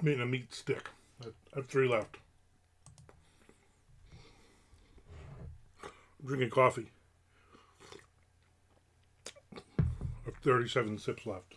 Made a meat stick. I have 3 left. I'm drinking coffee. I have 37 sips left.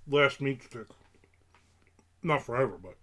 Last meat stick. Not forever, but.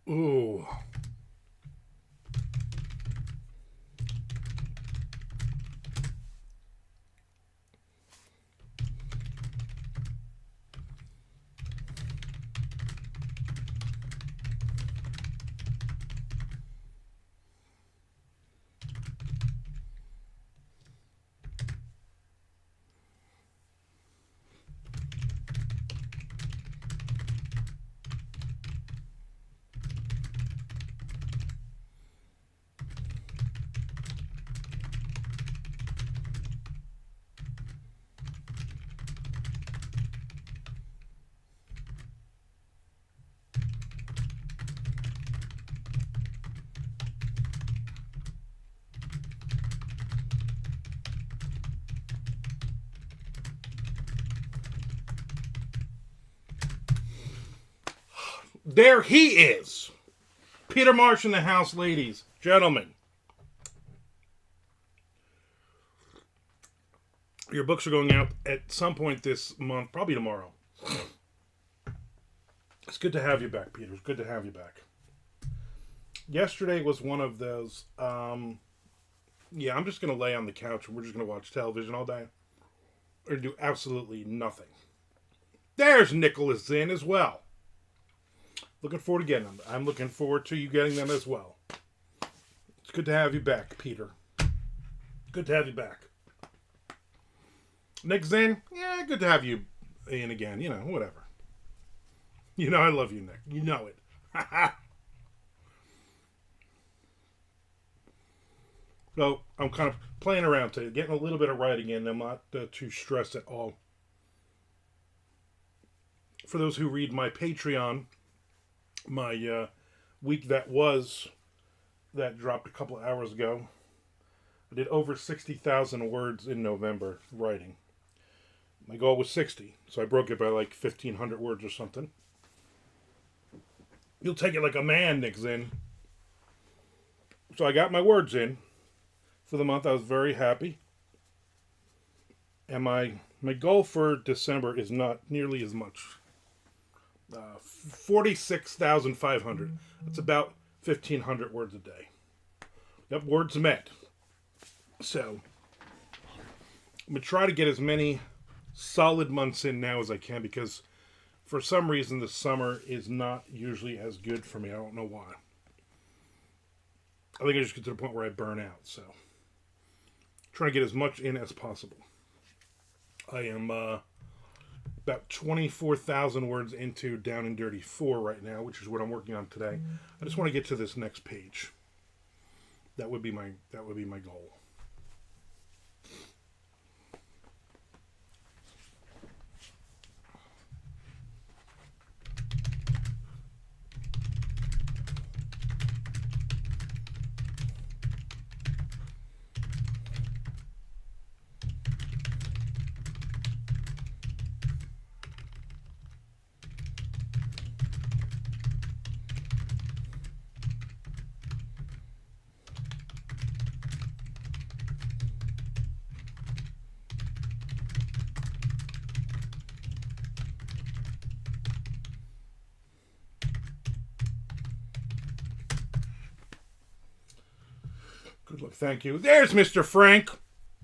Ooh. There he is. Peter Marsh in the house, ladies, gentlemen. Your books are going out at some point this month, probably tomorrow. It's good to have you back, Peter. It's good to have you back. Yesterday was one of those. Yeah, I'm just going to lay on the couch and we're just going to watch television all day. Or do absolutely nothing. There's Nicholas in as well. Looking forward to getting them. I'm looking forward to you getting them as well. It's good to have you back, Peter. Good to have you back. Nick Zinn, yeah, good to have you in again. You know, whatever. You know I love you, Nick. You know it. So I'm kind of playing around today, getting a little bit of writing in. I'm not too stressed at all. For those who read my Patreon, my week that dropped a couple of hours ago, I did over 60,000 words in November writing. My goal was 60, so I broke it by like 1,500 words or something. You'll take it like a man, Nick Zinn. So I got my words in for the month. I was very happy. And my goal for December is not nearly as much. 46,500. That's about 1,500 words a day. Yep, words met. So I'm going to try to get as many solid months in now as I can, because for some reason the summer is not usually as good for me. I don't know why. I think I just get to the point where I burn out. So trying to get as much in as possible. I am about 24,000 words into Down and Dirty 4 right now, which is what I'm working on today. I just want to get to this next page. That would be my goal. Good luck. Thank you. There's Mr. Frank.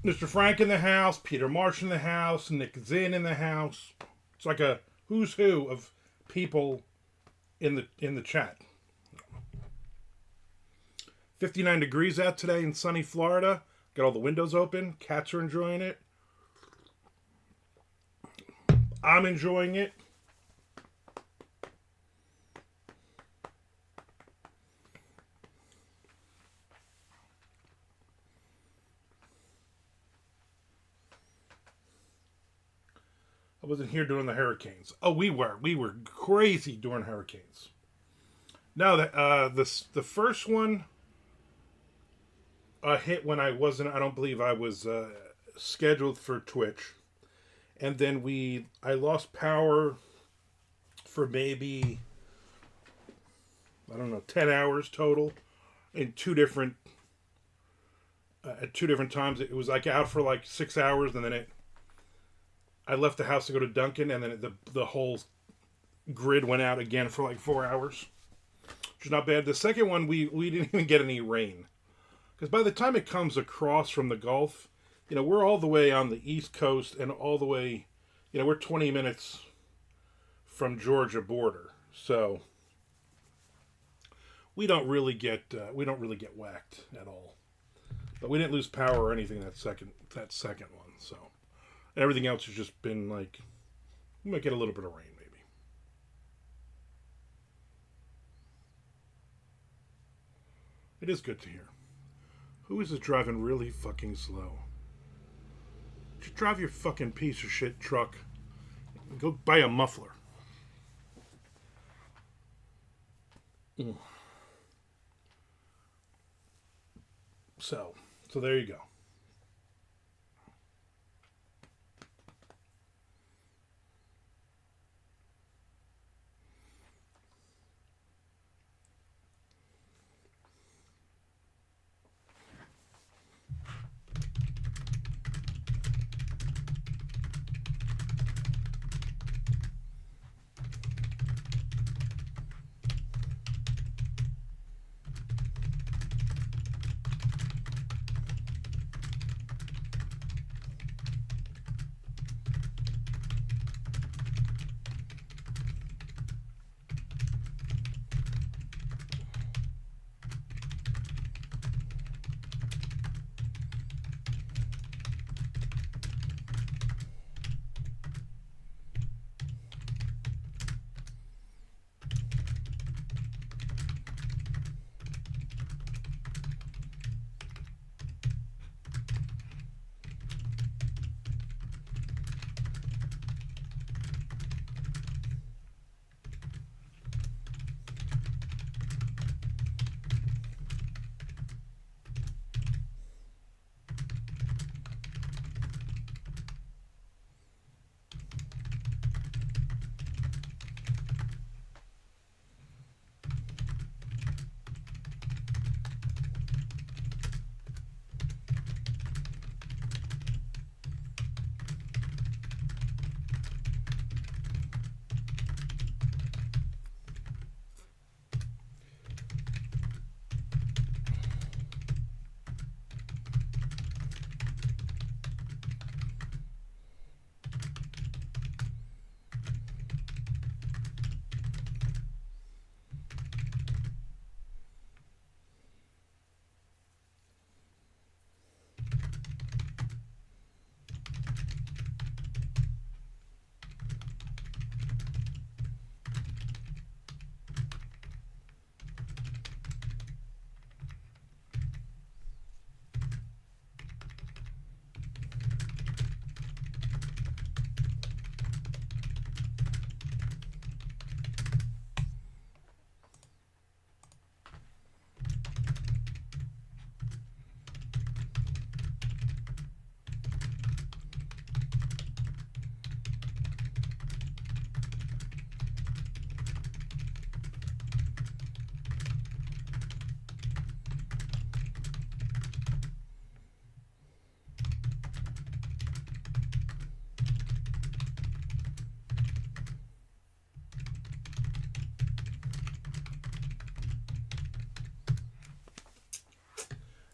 Mr. Frank in the house. Peter Marsh in the house. Nick Zinn in the house. It's like a who's who of people in the chat. 59 degrees out today in sunny Florida. Got all the windows open. Cats are enjoying it. I'm enjoying it. I wasn't here during the hurricanes. Oh, we were. We were crazy during hurricanes. No, the first one hit when I wasn't. I don't believe I was scheduled for Twitch, and then I lost power for maybe, I don't know, 10 hours total in two different at two different times. It was like out for like 6 hours, and then I left the house to go to Duncan, and then the whole grid went out again for like 4 hours. which is not bad. The second one, we didn't even get any rain. Because by the time it comes across from the Gulf, we're all the way on the East Coast and all the way, we're 20 minutes from Georgia border. So we don't really get whacked at all. But we didn't lose power or anything that second one. So everything else has just been like, we might get a little bit of rain maybe. It is good to hear. Who is this driving really fucking slow? Just drive your fucking piece of shit truck. Go buy a muffler. Mm. So there you go.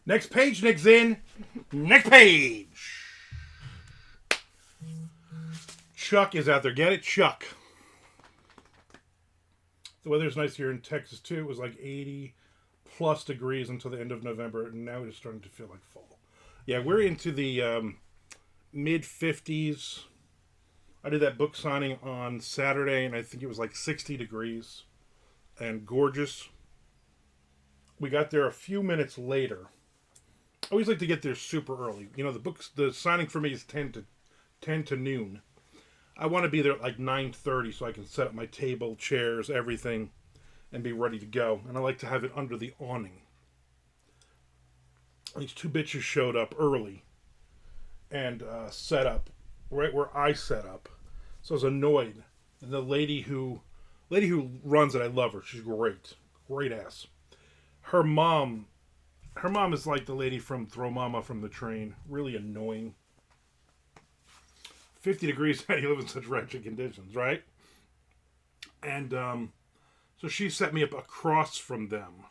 Next page, Nick's in. Next page. Chuck is out there. Get it? Chuck. The weather's nice here in Texas, too. It was like 80 plus degrees until the end of November, and now it's starting to feel like fall. Yeah, we're into the mid 50s. I did that book signing on Saturday, and I think it was like 60 degrees and gorgeous. We got there a few minutes later. I always like to get there super early. The signing for me is 10 to noon. I want to be there at like 9:30 so I can set up my table, chairs, everything, and be ready to go. And I like to have it under the awning. These two bitches showed up early and set up right where I set up. So I was annoyed. And the lady who runs it, I love her. She's great. Great ass. Her mom is like the lady from Throw Mama from the Train. Really annoying. 50 degrees, how do you live in such wretched conditions, right? And so So she set me up across from them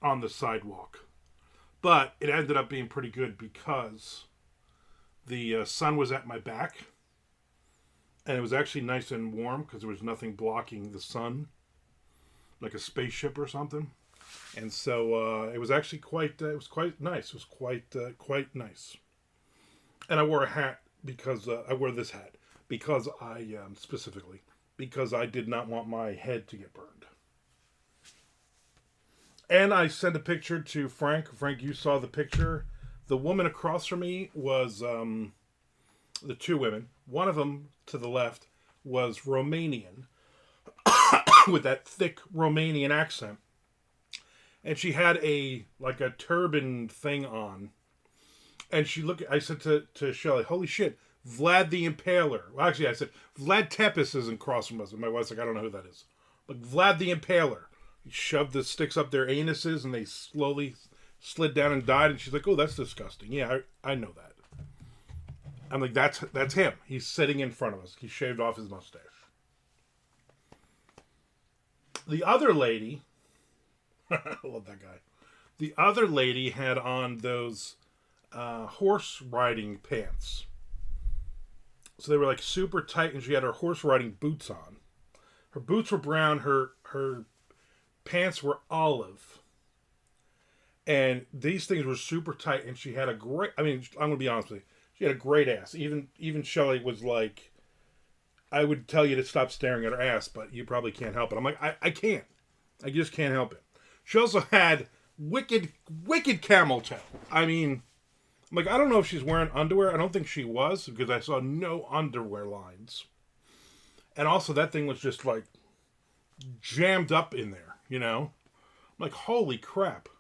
on the sidewalk. But it ended up being pretty good because the sun was at my back. And it was actually nice and warm because there was nothing blocking the sun. Like a spaceship or something. And so it was actually quite nice. It was quite nice. And I wore a hat because I wore this hat because specifically because I did not want my head to get burned. And I sent a picture to Frank. Frank, you saw the picture. The woman across from me was the two women. One of them to the left was Romanian with that thick Romanian accent. And she had a turban thing on. And she looked. I said to Shelley, "Holy shit, Vlad the Impaler." Well, actually, I said Vlad Tepes isn't cross from us. And my wife's like, "I don't know who that is." But Vlad the Impaler. He shoved the sticks up their anuses, and they slowly slid down and died. And she's like, "Oh, that's disgusting." Yeah, I know that. I'm like, that's him. He's sitting in front of us. He shaved off his mustache. The other lady, I love that guy. The other lady had on those horse riding pants. So they were like super tight, and she had her horse riding boots on. Her boots were brown. Her pants were olive. And these things were super tight, and she had a great... I mean, I'm going to be honest with you. She had a great ass. Even Shelley was like, I would tell you to stop staring at her ass, but you probably can't help it. I'm like, I can't. I just can't help it. She also had wicked camel toe. I mean, I'm like, I don't know if she's wearing underwear. I don't think she was, because I saw no underwear lines. And also, that thing was just like jammed up in there, you know? I'm like, holy crap.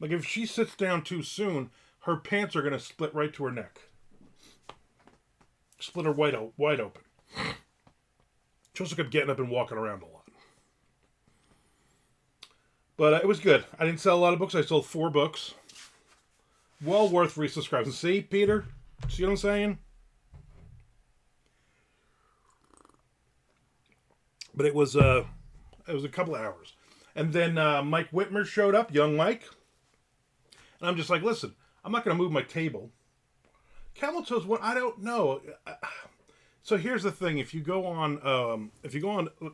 Like, if she sits down too soon, her pants are going to split right to her neck. Split her wide open. She also kept getting up and walking around a lot. But it was good. I didn't sell a lot of books. I sold 4 books. Well worth resubscribing. See, Peter? See what I'm saying? But it was a couple of hours. And then Mike Whitmer showed up, young Mike. And I'm just like, listen, I'm not going to move my table. Camel toes, what? I don't know. So here's the thing. If you go on,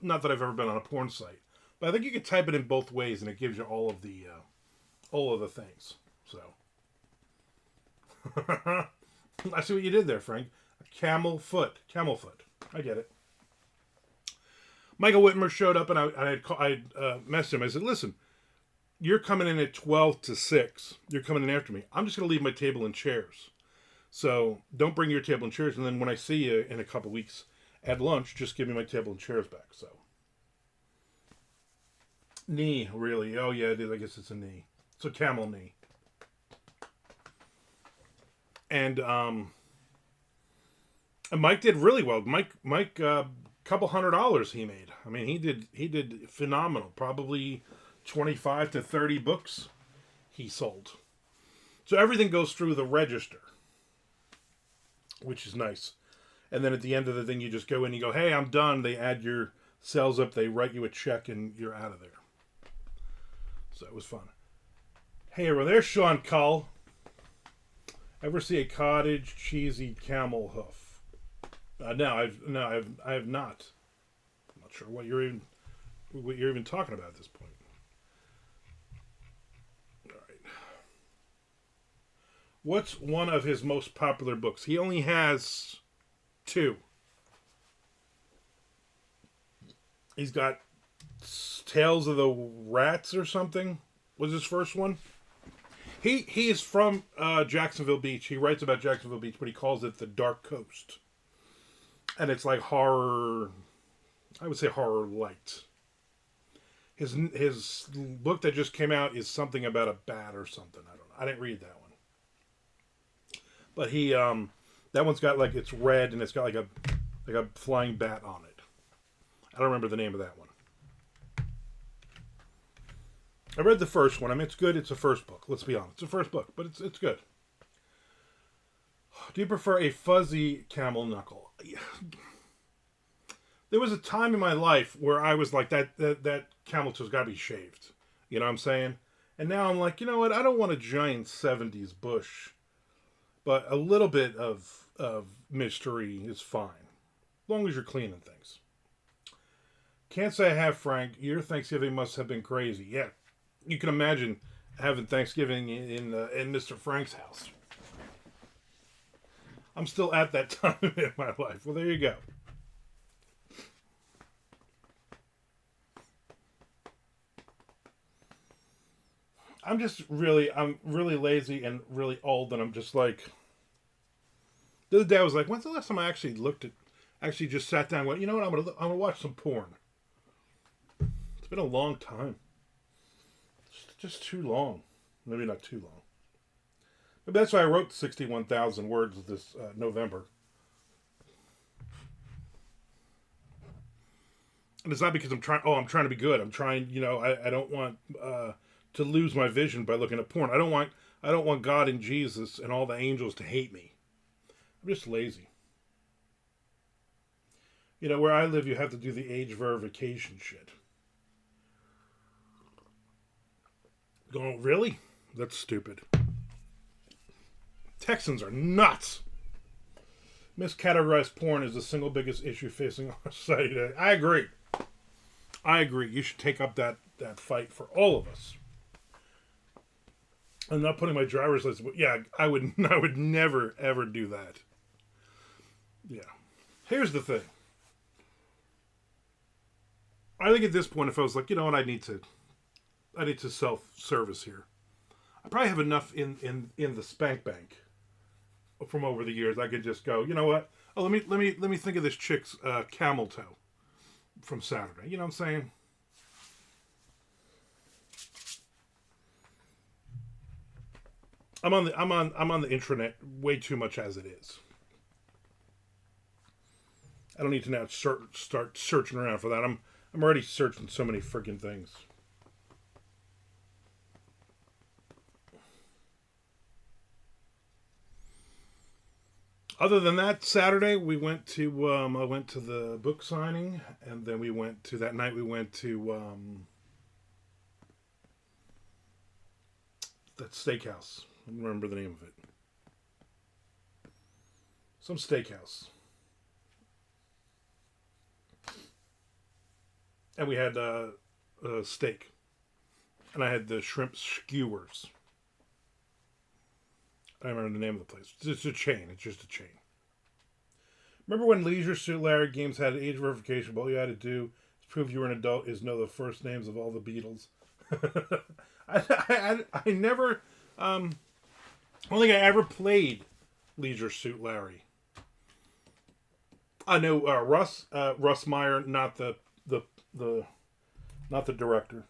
not that I've ever been on a porn site, but I think you can type it in both ways, and it gives you all of the things. So I see what you did there, Frank. Camel foot. I get it. Michael Whitmer showed up, and I messaged him. I said, listen, you're coming in at 12 to 6. You're coming in after me. I'm just going to leave my table and chairs. So don't bring your table and chairs. And then when I see you in a couple weeks at lunch, just give me my table and chairs back. So knee, really? Oh yeah, I guess it's a knee. It's a camel knee. And Mike did really well. Mike, couple $100 he made. I mean, he did phenomenal. Probably 25 to 30 books he sold. So everything goes through the register, which is nice. And then at the end of the thing, you just go in and you go, hey, I'm done. They add your sales up. They write you a check and you're out of there. So it was fun. Hey, over there, Sean Cull. Ever see a cottage cheesy camel hoof? No, I have not. I'm not sure what you're even talking about at this point. All right. What's one of his most popular books? He only has 2. He's got Tales of the Rats or something. Was his first one? He is from Jacksonville Beach. He writes about Jacksonville Beach, but he calls it the Dark Coast. And it's like horror, I would say horror light. His book that just came out is something about a bat or something. I don't know. I didn't read that one. But he that one's got like, it's red and it's got like a flying bat on it. I don't remember the name of that one. I read the first one. I mean, it's good. It's a first book. Let's be honest. It's a first book, but it's good. Do you prefer a fuzzy camel knuckle? There was a time in my life where I was like that camel toe's got to be shaved. You know what I'm saying? And now I'm like, you know what? I don't want a giant '70s bush, but a little bit of mystery is fine, as long as you're cleaning things. Can't say I have, Frank. Your Thanksgiving must have been crazy. Yeah, you can imagine having Thanksgiving in Mr. Frank's house. I'm still at that time in my life. Well, there you go. I'm really lazy and really old, and I'm just like, the other day I was like, when's the last time I actually just sat down and went, you know what, I'm gonna watch some porn. It's been a long time. It's just too long. Maybe not too long. But that's why I wrote 61,000 words this November. And it's not because I'm trying. Oh, I'm trying to be good. I'm trying. I don't want to lose my vision by looking at porn. I don't want God and Jesus and all the angels to hate me. I'm just lazy. Where I live, you have to do the age verification shit. Going, really? That's stupid. Texans are nuts. Miscategorized porn is the single biggest issue facing our society today. I agree. You should take up that fight for all of us. I'm not putting my driver's license, but yeah, I would never ever do that. Yeah. Here's the thing. I think at this point, if I was like, you know what, I need to self-service here. I probably have enough in the spank bank from over the years. I could just go, you know what? Oh, let me think of this chick's camel toe from Saturday. You know what I'm saying? I'm on the intranet way too much as it is. I don't need to now start searching around for that. I'm already searching so many freaking things. Other than that, Saturday I went to the book signing, and then that night we went to that steakhouse. I don't remember the name of it. Some steakhouse. And we had a steak. And I had the shrimp skewers. I don't remember the name of the place. It's a chain. It's just a chain. Remember when Leisure Suit Larry games had age verification, but all you had to do to prove you were an adult is know the first names of all the Beatles? I never... I don't think I ever played Leisure Suit Larry. I know Russ Meyer, not the not the director,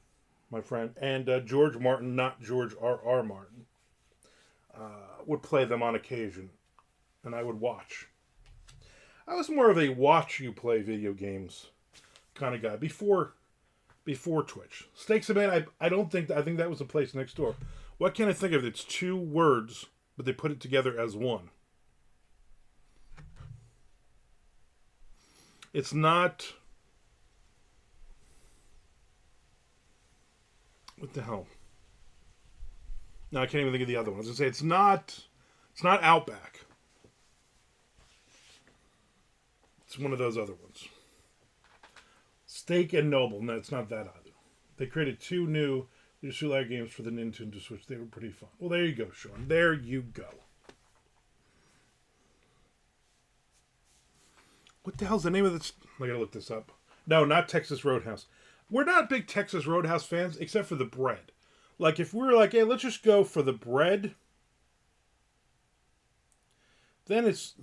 my friend, and George Martin, not George R. Martin, would play them on occasion, and I would watch. I was more of a watch you play video games kind of guy before Twitch. Stakes of Man, I think that was the place next door. What can I think of? It's two words, but they put it together as one. It's not... What the hell? No, I can't even think of the other one. I was going to say, it's not Outback. It's one of those other ones. Steak and Noble. No, it's not that either. They created two new Suit games for the Nintendo Switch. They were pretty fun. Well, there you go, Sean. There you go. What the hell's the name of this? I gotta look this up. No, not Texas Roadhouse. We're not big Texas Roadhouse fans, except for the bread. Like, if we were like, hey, let's just go for the bread, then it's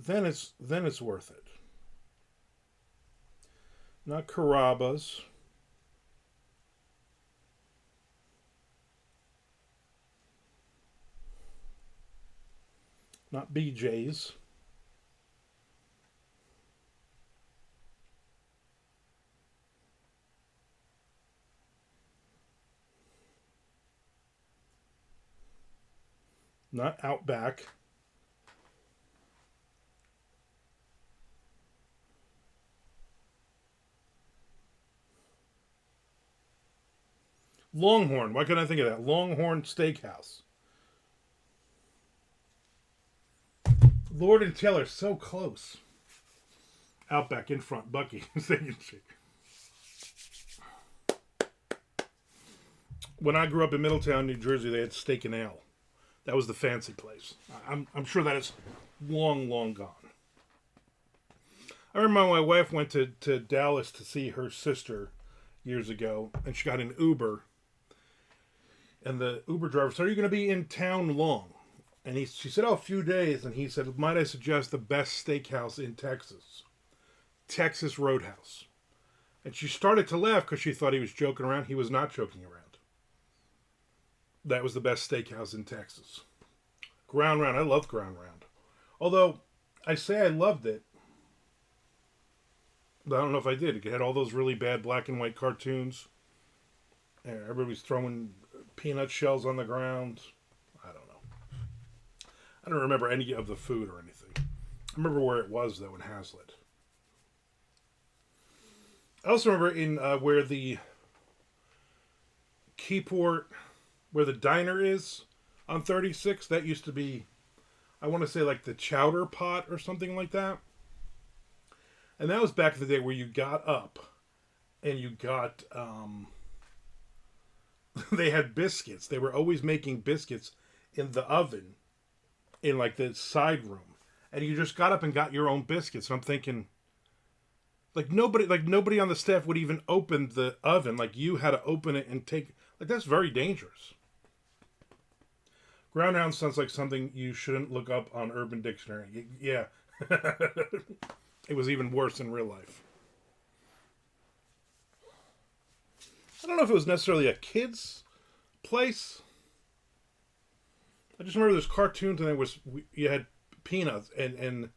worth it. Not Carrabba's. Not BJ's. Not Outback. Longhorn. Why couldn't I think of that? Longhorn Steakhouse. Lord and Taylor, so close. Outback in front, Bucky. When I grew up in Middletown, New Jersey, they had Steak and Ale. That was the fancy place. I'm sure that is long, long gone. I remember my wife went to Dallas to see her sister years ago, and she got an Uber. And the Uber driver said, "Are you going to be in town long?" And she said, "Oh, a few days." And he said, "Might I suggest the best steakhouse in Texas? Texas Roadhouse." And she started to laugh because she thought he was joking around. He was not joking around. That was the best steakhouse in Texas. Ground Round. I loved Ground Round. Although, I say I loved it, but I don't know if I did. It had all those really bad black and white cartoons. And everybody was throwing peanut shells on the ground. I don't know. I don't remember any of the food or anything. I remember where it was, though, in Hazlitt. I also remember in where the Keyport, where the diner is on 36, that used to be, I want to say, like the Chowder Pot or something like that. And that was back in the day where you got up and you got, they had biscuits. They were always making biscuits in the oven in like the side room. And you just got up and got your own biscuits. And I'm thinking, nobody on the staff would even open the oven. Like you had to open it and take, like that's very dangerous. Ground Round sounds like something you shouldn't look up on Urban Dictionary. Yeah. It was even worse in real life. I don't know if it was necessarily a kid's place. I just remember there's cartoons and you had peanuts and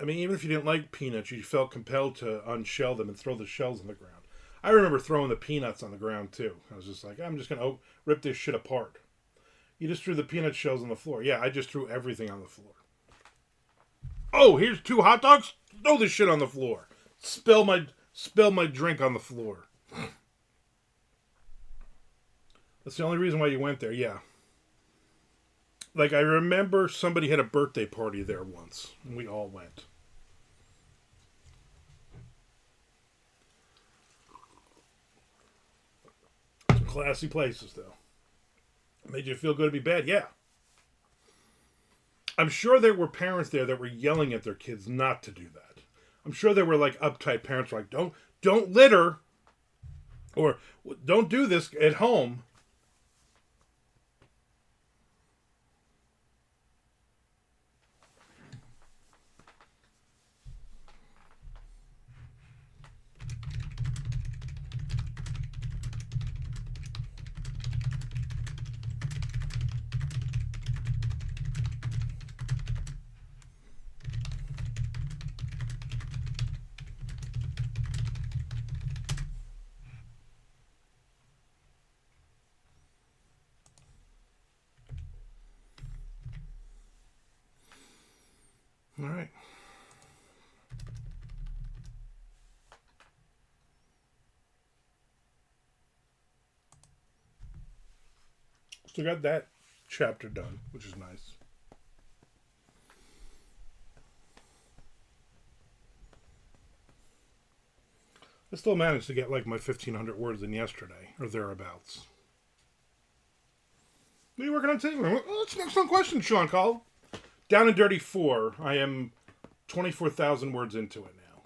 I mean even if you didn't like peanuts you felt compelled to unshell them and throw the shells on the ground. I remember throwing the peanuts on the ground too. I was just like, I'm just gonna rip this shit apart. You just threw the peanut shells on the floor. Yeah, I just threw everything on the floor. Oh, here's 2 hot dogs. Throw this shit on the floor. Spill my drink on the floor. That's the only reason why you went there. Yeah. Like I remember somebody had a birthday party there once, and we all went. Some classy places, though. Made you feel good to be bad? Yeah. I'm sure there were parents there that were yelling at their kids not to do that. I'm sure there were like uptight parents like, don't litter, or don't do this at home. All right. Still got that chapter done, which is nice. I still managed to get like my 1,500 words in yesterday, or thereabouts. What are you working on today? Well, that's an excellent question, Sean Call. Down and Dirty 4. I am 24,000 words into it now,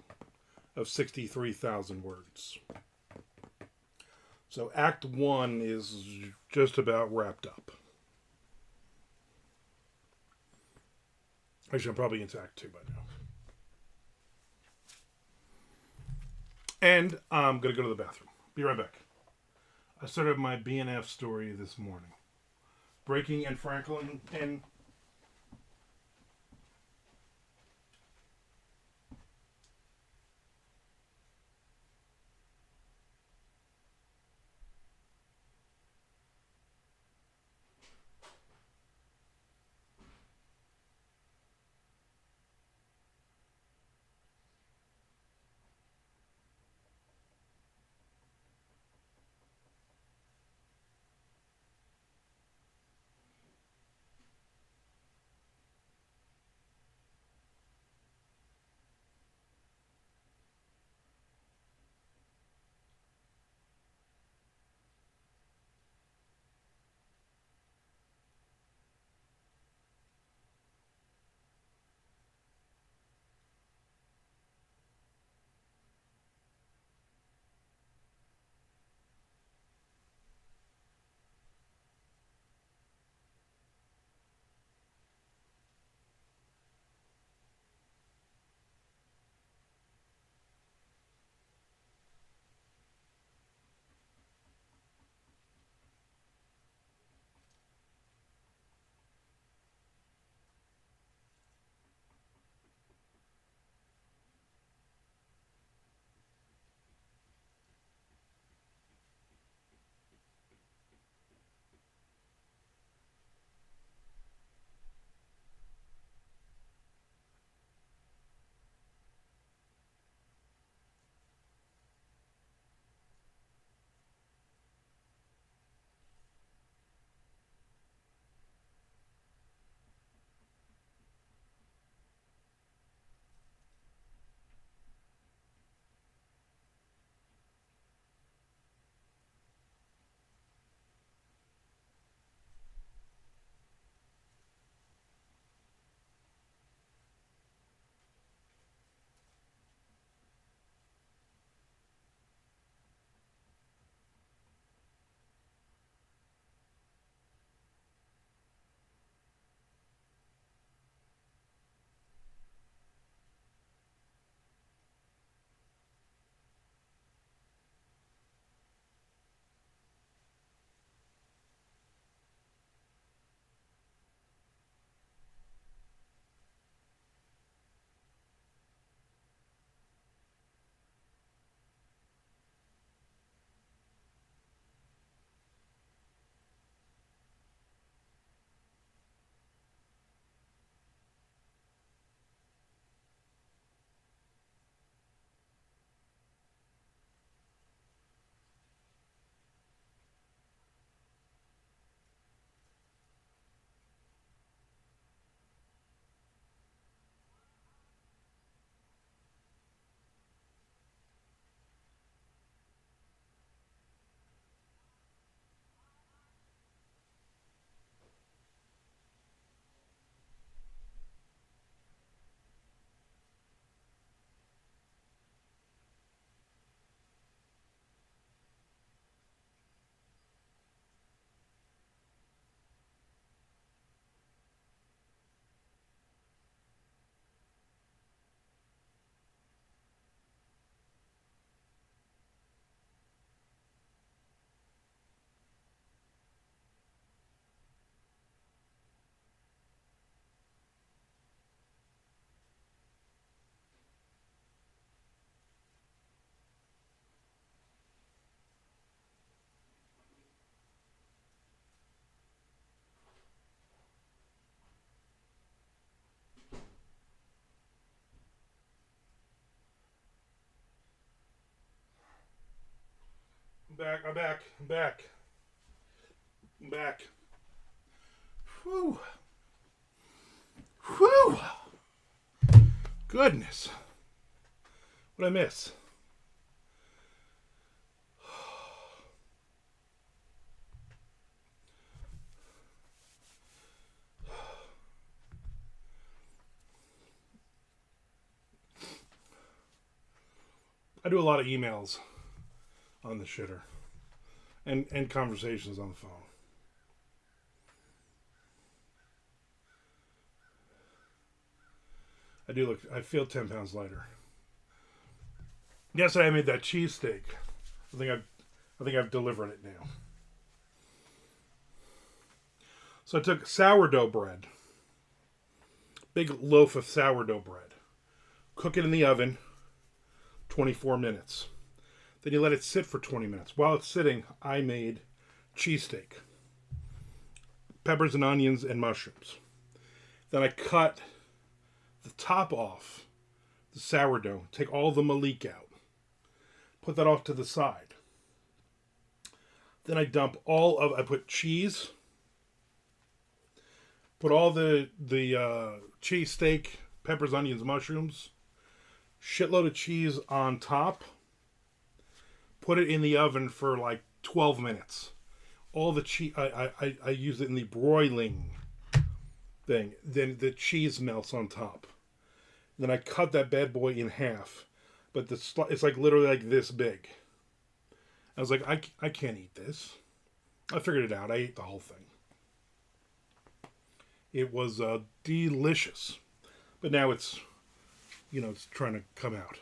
of 63,000 words. So Act 1 is just about wrapped up. Actually, I'm probably into Act 2 by now. And I'm going to go to the bathroom. Be right back. I started my BNF story this morning. Breaking and Franklin and I'm back. Whew. Whew. Goodness. What'd I miss? I do a lot of emails on the shitter and conversations on the phone. I feel 10 pounds lighter. Yesterday I made that cheesesteak. I think I've delivered it now. So I took sourdough bread. Big loaf of sourdough bread. Cook it in the oven 24 minutes. Then you let it sit for 20 minutes. While it's sitting, I made cheesesteak. Peppers and onions and mushrooms. Then I cut the top off the sourdough. Take all the malik out. Put that off to the side. Then I put cheese. Put all the cheesesteak, peppers, onions, mushrooms. Shitload of cheese on top. Put it in the oven for like 12 minutes. All the cheese, I use it in the broiling thing. Then the cheese melts on top. Then I cut that bad boy in half. But it's like literally like this big. I was like, I can't eat this. I figured it out. I ate the whole thing. It was delicious. But now it's trying to come out.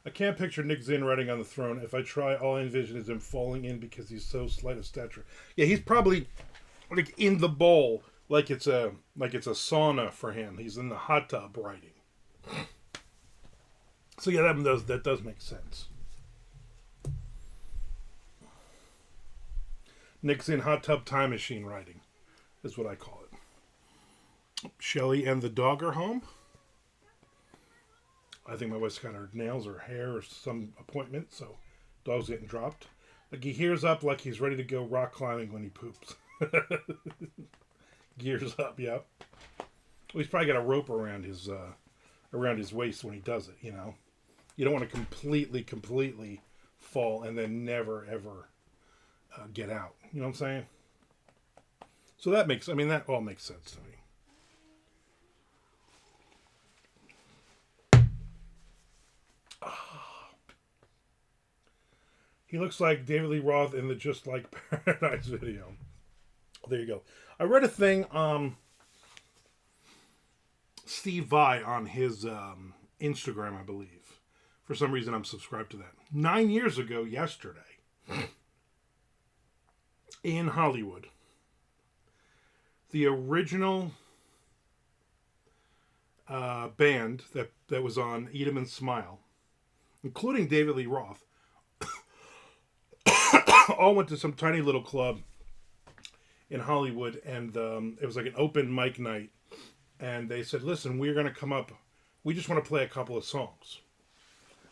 I can't picture Nick Zinn riding on the throne. If I try, all I envision is him falling in because he's so slight of stature. Yeah, he's probably like in the bowl, like it's a sauna for him. He's in the hot tub riding. So yeah, that does make sense. Nick's in hot tub time machine riding, is what I call it. Shelly and the dog are home. I think my wife's got her nails or hair or some appointment, so dog's getting dropped. Like he hears up like he's ready to go rock climbing when he poops. Gears up, yep. Well, he's probably got a rope around his waist when he does it, You don't want to completely fall and then never, ever get out. You know what I'm saying? So that all makes sense to me. He looks like David Lee Roth in the Just Like Paradise video. There you go. I read a thing, Steve Vai on his Instagram, I believe. For some reason, I'm subscribed to that. 9 years ago, yesterday, in Hollywood, the original band that was on Eat 'Em and Smile, including David Lee Roth, all went to some tiny little club in Hollywood, and it was like an open mic night. And they said, "Listen, we're going to come up. We just want to play a couple of songs.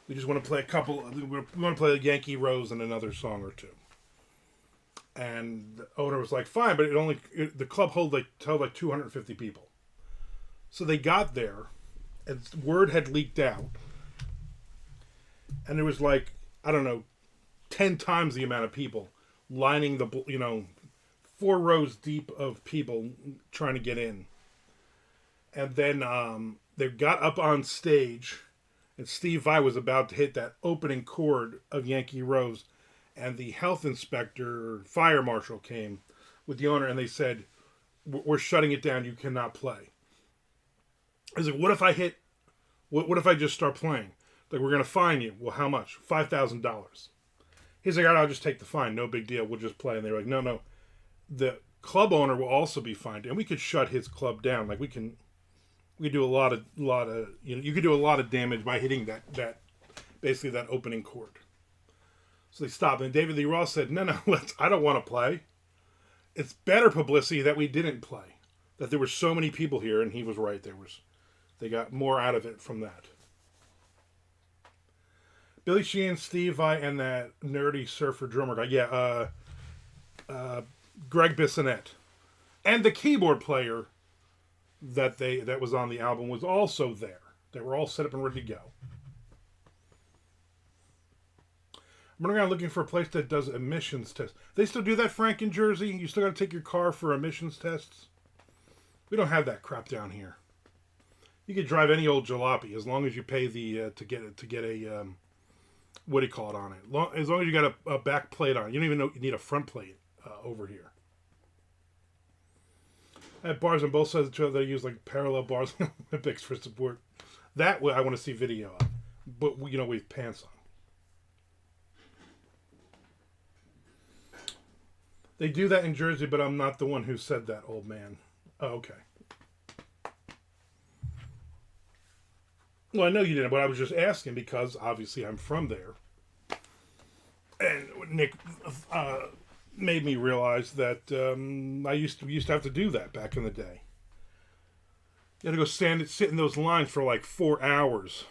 We just want to play We want to play Yankee Rose and another song or two." And the owner was like, "Fine," but the club held like 250 people. So they got there, and word had leaked out, and there was like, I don't know, 10 times the amount of people lining 4 rows deep of people trying to get in. And then they got up on stage, and Steve Vai was about to hit that opening chord of Yankee Rose, and the health inspector or fire marshal came with the owner, and they said, "We're shutting it down. You cannot play." I was like, "What if I hit? What if I just start playing? Like, we're gonna fine you. Well, how much? $5,000. He's like, "All right, I'll just take the fine. No big deal. We'll just play." And they were like, "No. The club owner will also be fined, and we could shut his club down. Like we can do a lot of you could do a lot of damage by hitting that basically that opening chord." So they stopped, and David Lee Roth said, "No, I don't want to play. It's better publicity that we didn't play. That there were so many people here," and he was right. They got more out of it from that. Billy Sheehan, Steve Vai, and that nerdy surfer drummer guy. Yeah, Greg Bissonette. And the keyboard player that was on the album was also there. They were all set up and ready to go. I'm running around looking for a place that does emissions tests. They still do that, Frank, in Jersey? You still got to take your car for emissions tests? We don't have that crap down here. You could drive any old jalopy as long as you pay the to get a what do you call it on it? As long as you got a back plate on it. You don't even know you need a front plate over here. I have bars on both sides of the trail that I use like parallel bars in the Olympics for support. That I want to see video of, but with pants on. They do that in Jersey, but I'm not the one who said that, old man. Oh, okay. Well, I know you didn't, but I was just asking because obviously I'm from there. And Nick made me realize that I used to have to do that back in the day. You had to go sit in those lines for like 4 hours.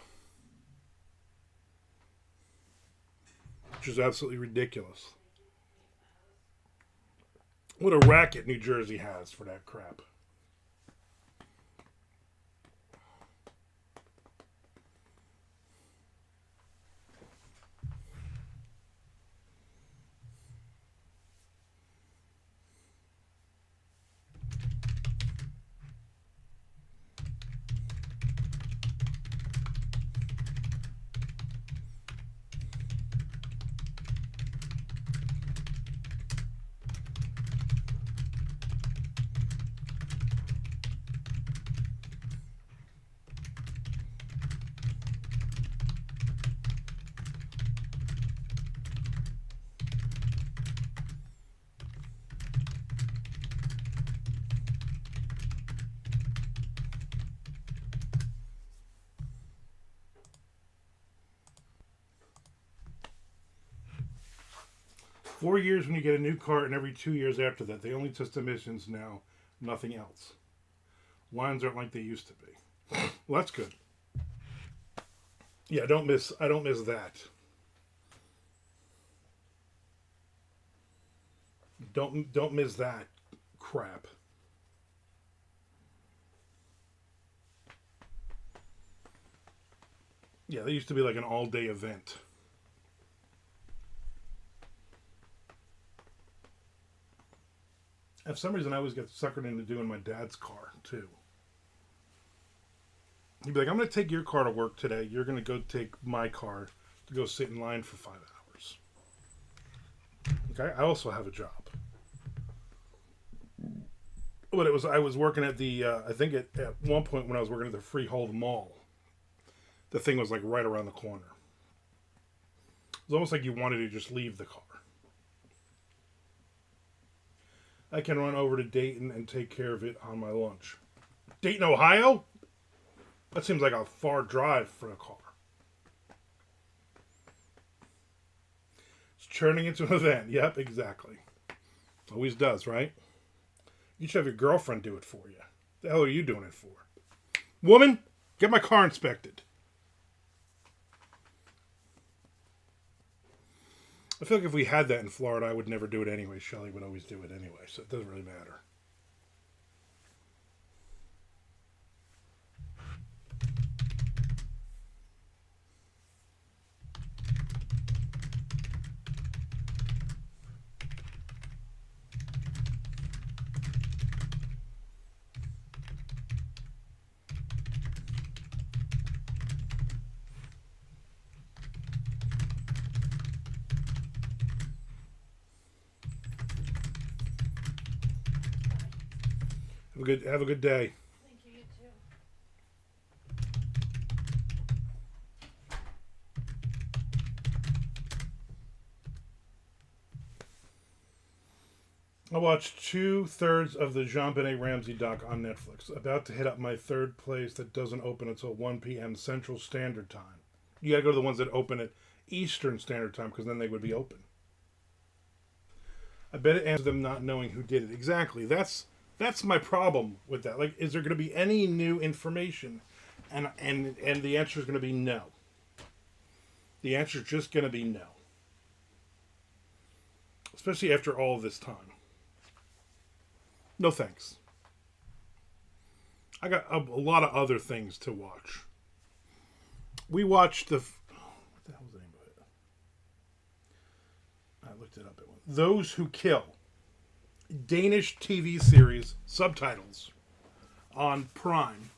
Which is absolutely ridiculous. What a racket New Jersey has for that crap. Four years when you get a new car, and every 2 years after that. They only test emissions now, nothing else. Lines aren't like they used to be. Well, that's good. Yeah, I don't miss that. Don't miss that crap. Yeah, they used to be like an all-day event. And for some reason, I always get suckered into doing my dad's car, too. He'd be like, I'm going to take your car to work today. You're going to go take my car to go sit in line for 5 hours. Okay? I also have a job. But I was working at the, I think at one point when I was working at the Freehold Mall, the thing was like right around the corner. It was almost like you wanted to just leave the car. I can run over to Dayton and take care of it on my lunch. Dayton, Ohio? That seems like a far drive for a car. It's turning into an event. Yep, exactly. Always does, right? You should have your girlfriend do it for you. The hell are you doing it for? Woman, get my car inspected. I feel like if we had that in Florida, I would never do it anyway. Shelley would always do it anyway, so it doesn't really matter. Have a good day. Thank you, you too. I watched 2/3 of the Jean-Benet Ramsey doc on Netflix. About to hit up my third place that doesn't open until 1 p.m. Central Standard Time. You gotta go to the ones that open at Eastern Standard Time because then they would be open. I bet it answers them not knowing who did it. Exactly. That's my problem with that. Like, is there going to be any new information? And the answer is going to be no. The answer is just going to be no. Especially after all this time. No thanks. I got a lot of other things to watch. We watched what the hell was the name of it? I looked it up at one. Those Who Kill. Danish TV series, subtitles, on Prime.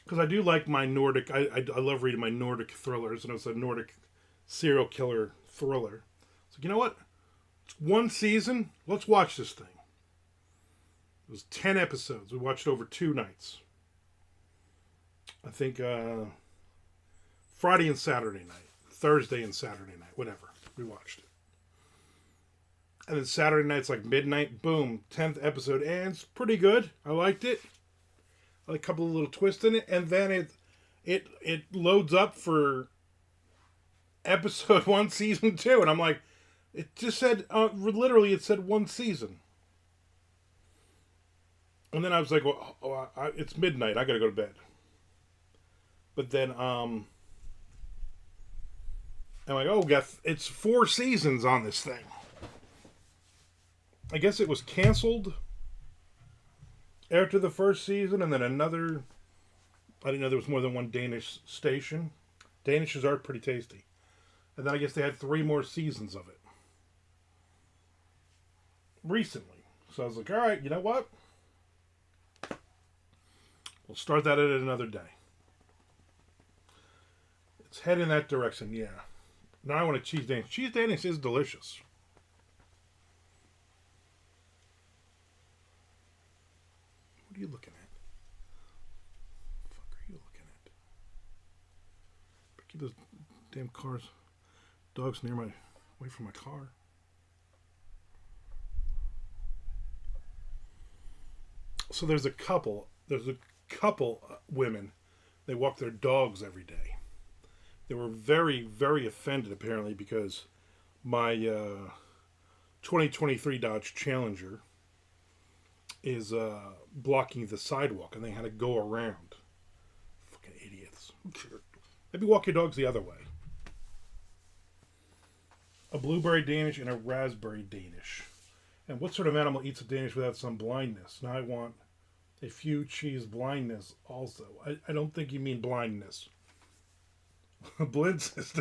Because I do like my Nordic, I love reading my Nordic thrillers, and it's a Nordic serial killer thriller. So you know what? It's one season. Let's watch this thing. It was 10 episodes. We watched it over 2 nights. I think Friday and Saturday night. Thursday and Saturday night. Whatever. We watched it. And then Saturday night's like midnight. Boom. 10th episode. And it's pretty good. I liked it. I like a couple of little twists in it. And then it loads up for episode 1, season 2. And I'm like, it just said, literally it said 1 season. And then I was like, well, it's midnight. I got to go to bed. But then, I'm like, oh, it's 4 seasons on this thing. I guess it was canceled after the first season, and then another. I didn't know there was more than one Danish station. Danishes are pretty tasty. And then I guess they had 3 more seasons of it recently. So I was like, all right, you know what? We'll start that at another day. It's head in that direction, yeah. Now I want a cheese Danish. Cheese Danish is delicious. What are you looking at? What the fuck are you looking at? Keep those damn cars, dogs away from my car. So there's a couple women. They walk their dogs every day. They were very, very offended, apparently, because my 2023 Dodge Challenger is blocking the sidewalk, and they had to go around. Fucking idiots. Maybe walk your dogs the other way. A blueberry Danish and a raspberry Danish. And what sort of animal eats a Danish without some blindness? Now I want a few cheese blindness also. I don't think you mean blindness. Blitz is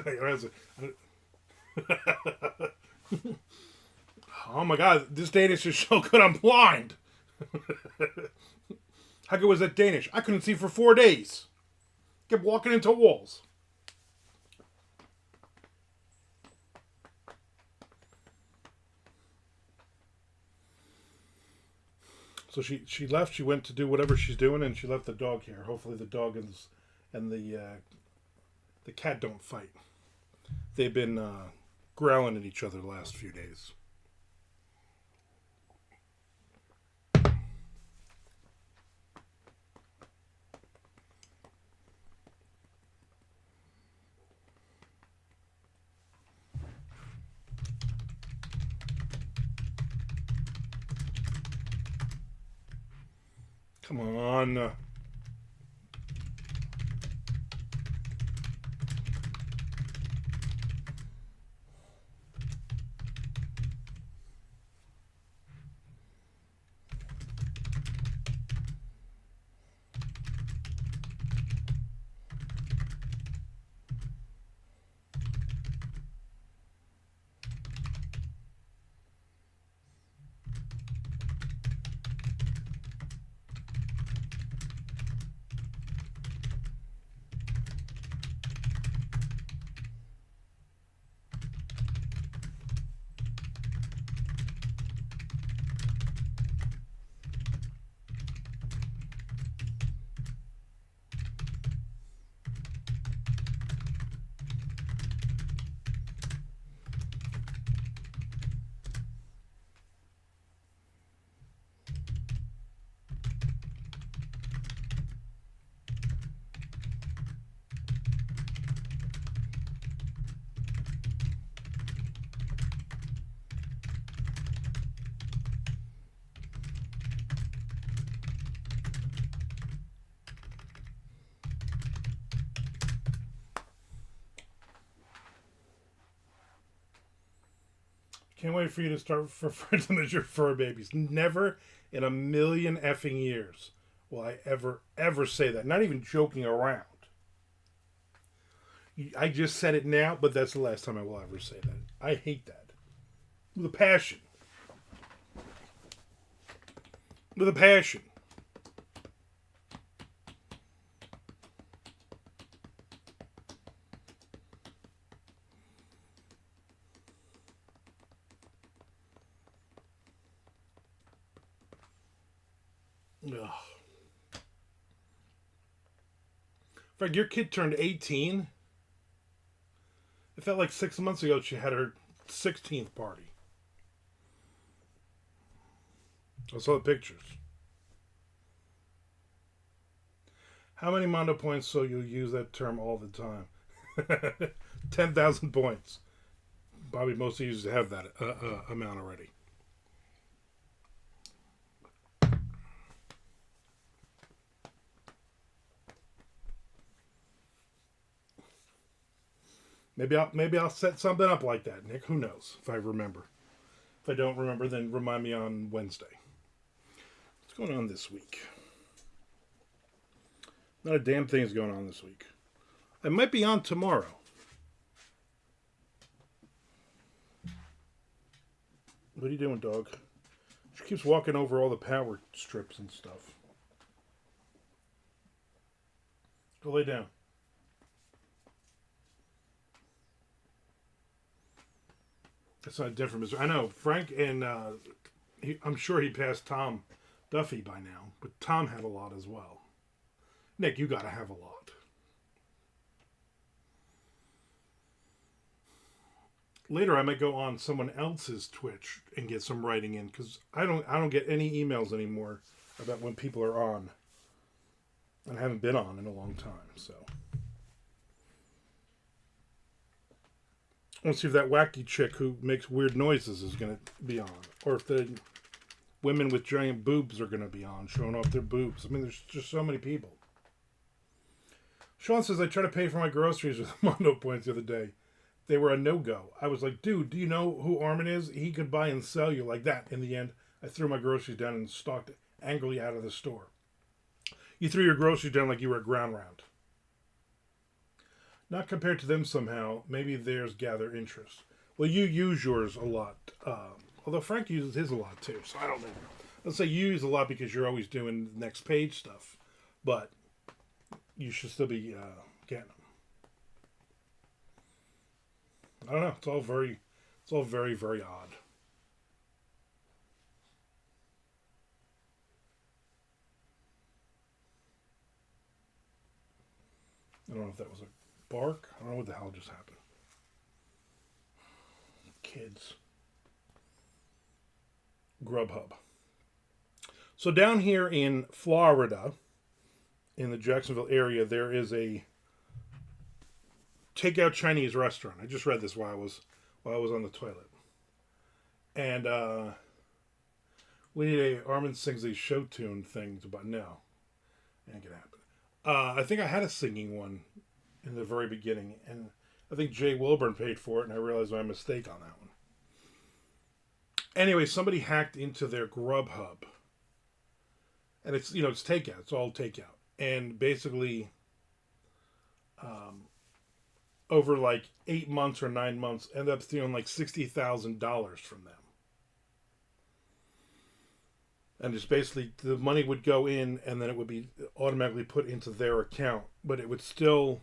oh my god, this Danish is so good I'm blind. How good was that Danish? I couldn't see for 4 days. Kept walking into walls. So she left. She went to do whatever she's doing, and she left the dog here. Hopefully, the dog and the cat don't fight. They've been growling at each other the last few days. Come on. Can't wait for you to start referring to them as your fur babies. Never in a million effing years will I ever say that. Not even joking around. I just said it now, but that's the last time I will ever say that. I hate that. With a passion. With a passion. Ugh. In fact, your kid turned 18. It felt like 6 months ago she had her 16th party. I saw the pictures. How many Mondo points so you'll use that term all the time? 10,000 points. Bobby mostly used to have that amount already. Maybe I'll set something up like that, Nick. Who knows if I remember. If I don't remember, then remind me on Wednesday. What's going on this week? Not a damn thing is going on this week. I might be on tomorrow. What are you doing, dog? She keeps walking over all the power strips and stuff. Go lay down. That's not different. I know Frank and I'm sure he passed Tom Duffy by now, but Tom had a lot as well. Nick, you got to have a lot. Later, I might go on someone else's Twitch and get some writing in because I don't get any emails anymore about when people are on, and I haven't been on in a long time. So I want to see if that wacky chick who makes weird noises is going to be on, or if the women with giant boobs are going to be on, showing off their boobs. I mean, there's just so many people. Sean says, I tried to pay for my groceries with Mondo points the other day. They were a no-go. I was like, dude, do you know who Armand is? He could buy and sell you like that. In the end, I threw my groceries down and stalked angrily out of the store. You threw your groceries down like you were a ground round. Not compared to them somehow. Maybe theirs gather interest. Well, you use yours a lot. Although Frank uses his a lot too, so I don't know. Let's say you use a lot because you're always doing next page stuff. But you should still be getting them. I don't know. It's all very, very odd. I don't know if that was a bark. I don't know what the hell just happened. Kids. Grubhub. So down here in Florida, in the Jacksonville area, there is a takeout Chinese restaurant. I just read this while I was on the toilet. And we need a Armand sings these show tune things, but no. It ain't gonna happen. I think I had a singing one in the very beginning, and I think Jay Wilburn paid for it, and I realized my mistake on that one. Anyway, somebody hacked into their Grubhub. And it's takeout. It's all takeout. And basically, over like 8 months or 9 months, ended up stealing like $60,000 from them. And just basically, the money would go in, and then it would be automatically put into their account. But it would still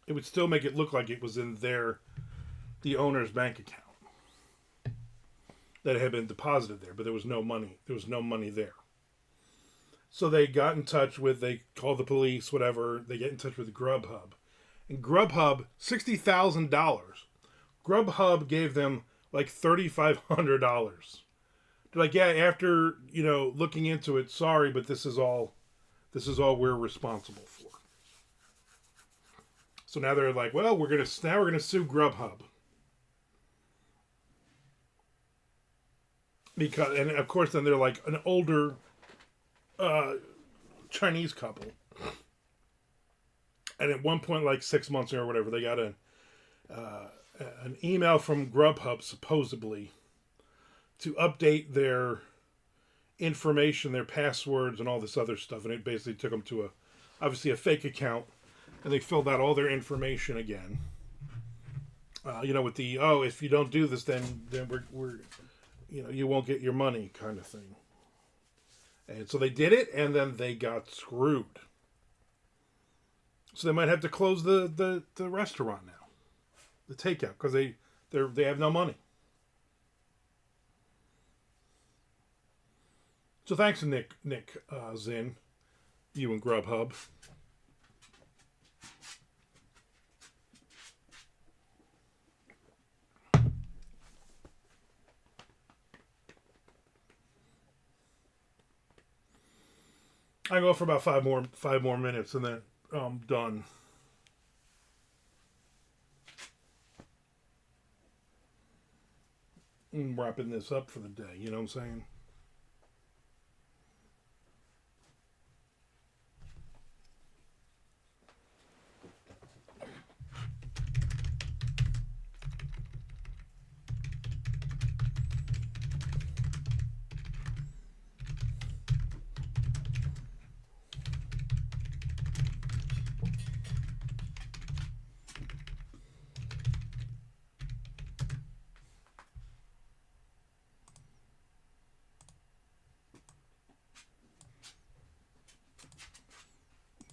make it look like it was in the owner's bank account that had been deposited there, but there was no money. There was no money there. So they got in touch they called the police, whatever. They get in touch with Grubhub. And Grubhub, $60,000. Grubhub gave them like $3,500. They're like, yeah, after, looking into it, sorry, but this is all we're responsible for. So now they're like, well, we're gonna sue Grubhub. Because, and of course, then they're like an older Chinese couple. And at one point, like 6 months or whatever, they got an email from Grubhub supposedly to update their information, their passwords, and all this other stuff. And it basically took them to obviously a fake account, and they filled out all their information again. With the if you don't do this, then we're you won't get your money kind of thing. And so they did it, and then they got screwed. So they might have to close the restaurant now, the takeout, because they have no money. So thanks, Nick Zinn, you and Grubhub. I go for about five more minutes, and then I'm done. I'm wrapping this up for the day. You know what I'm saying?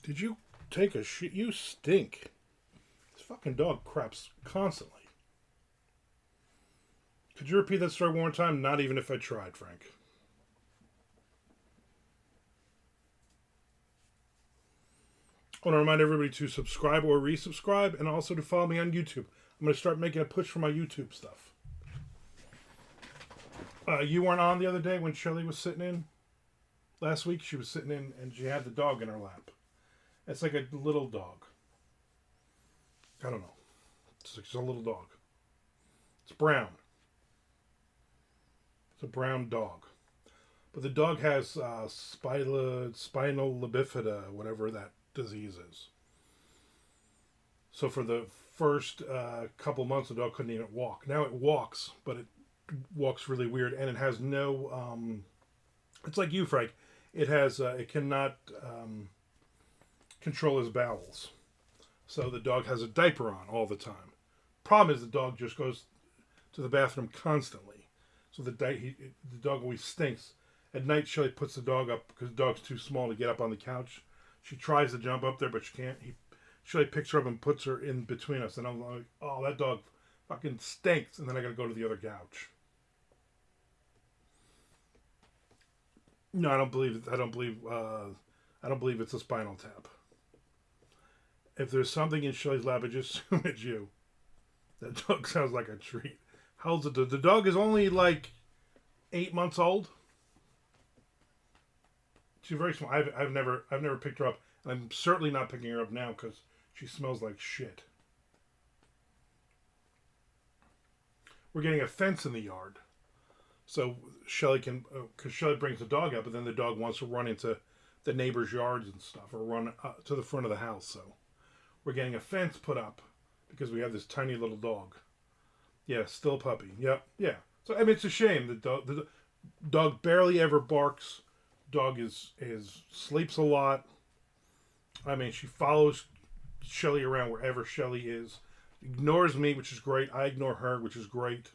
Did you take a shit? You stink. This fucking dog craps constantly. Could you repeat that story one more time? Not even if I tried, Frank. I want to remind everybody to subscribe or resubscribe, and also to follow me on YouTube. I'm going to start making a push for my YouTube stuff. You weren't on the other day when Shelly was sitting in? Last week she was sitting in, and she had the dog in her lap. It's like a little dog. I don't know. It's a little dog. It's brown. It's a brown dog. But the dog has spinal bifida, whatever that disease is. So for the first couple months, the dog couldn't even walk. Now it walks, but it walks really weird, and it has no... it's like you, Frank. It has... it cannot... control his bowels. So the dog has a diaper on all the time. Problem is the dog just goes to the bathroom constantly. So the dog always stinks. At night, Shelly puts the dog up because the dog's too small to get up on the couch. She tries to jump up there, but she can't. Shelly picks her up and puts her in between us. And I'm like, oh, that dog fucking stinks. And then I got to go to the other couch. No, I don't believe it's a spinal tap. If there's something in Shelly's lap, I just assume it's you. That dog sounds like a treat. How old's it? The dog is only like 8 months old. She's very small. I've never picked her up, and I'm certainly not picking her up now because she smells like shit. We're getting a fence in the yard, so Shelly can, because Shelly brings the dog up, but then the dog wants to run into the neighbors' yards and stuff, or run to the front of the house. So we're getting a fence put up because we have this tiny little dog. Yeah, still a puppy. Yep, yeah. So I mean, it's a shame. The dog barely ever barks. Dog is sleeps a lot. I mean, she follows Shelly around wherever Shelly is. Ignores me, which is great. I ignore her, which is great.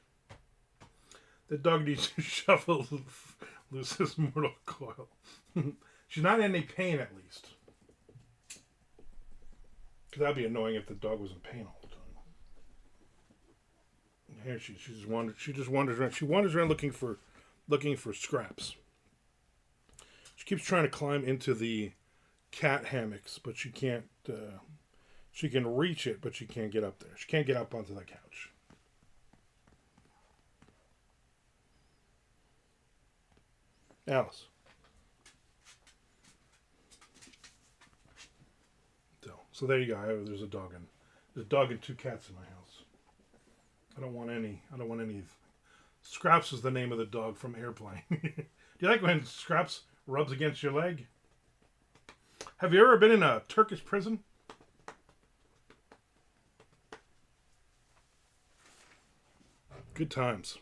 The dog needs to shuffle loose his mortal coil. She's not in any pain, at least. Because that'd be annoying if the dog was in pain all the time. Here she just wanders. She just wanders around. She wanders around looking for scraps. She keeps trying to climb into the cat hammocks, but she can't. She can reach it, but she can't get up there. She can't get up onto the couch. Alice. So there you go. There's a dog and two cats in my house. I don't want any. Scraps is the name of the dog from Airplane. Do you like when Scraps rubs against your leg? Have you ever been in a Turkish prison? Good times.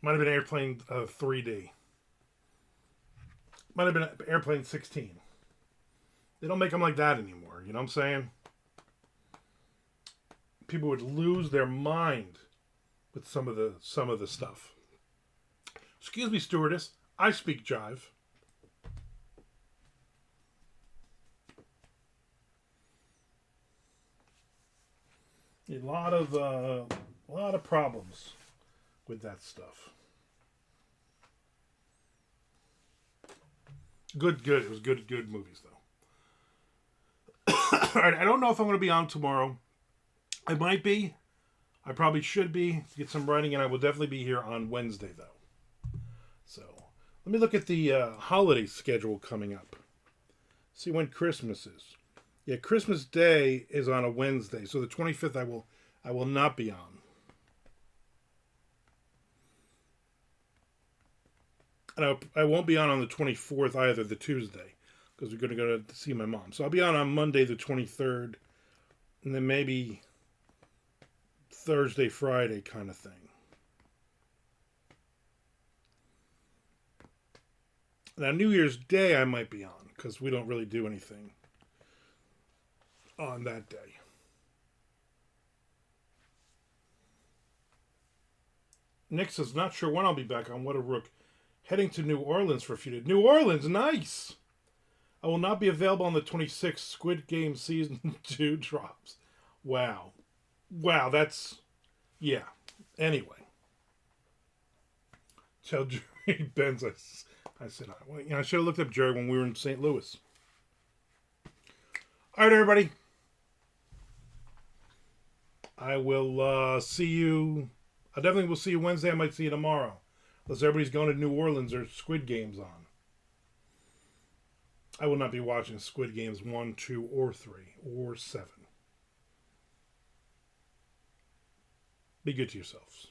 Might have been Airplane 3D. Might have been Airplane 16. They don't make them like that anymore. You know what I'm saying? People would lose their mind with some of the stuff. Excuse me, stewardess. I speak jive. A lot of problems with that stuff. Good. It was good movies though. All right, I don't know if I'm going to be on tomorrow. I might be. I probably should be to get some writing, and I will definitely be here on Wednesday though. So let me look at the holiday schedule coming up. See when Christmas is. Yeah, Christmas Day is on a Wednesday, so the 25th I will not be on. And I won't be on the 24th either, the Tuesday, because we're going to go to see my mom. So I'll be on Monday the 23rd, and then maybe Thursday, Friday kind of thing. Now, New Year's Day I might be on, because we don't really do anything on that day. Nick says, not sure when I'll be back on What a Rook. Heading to New Orleans for a few days. New Orleans, nice! I will not be available on the 26th. Squid Game Season 2 drops. Wow, that's... Yeah. Anyway. Tell Jerry Benz I said, I should have looked up Jerry when we were in St. Louis. All right, everybody. I will see you. I definitely will see you Wednesday. I might see you tomorrow. Unless everybody's going to New Orleans or Squid Game's on. I will not be watching Squid Games 1, 2, or 3, or 7. Be good to yourselves.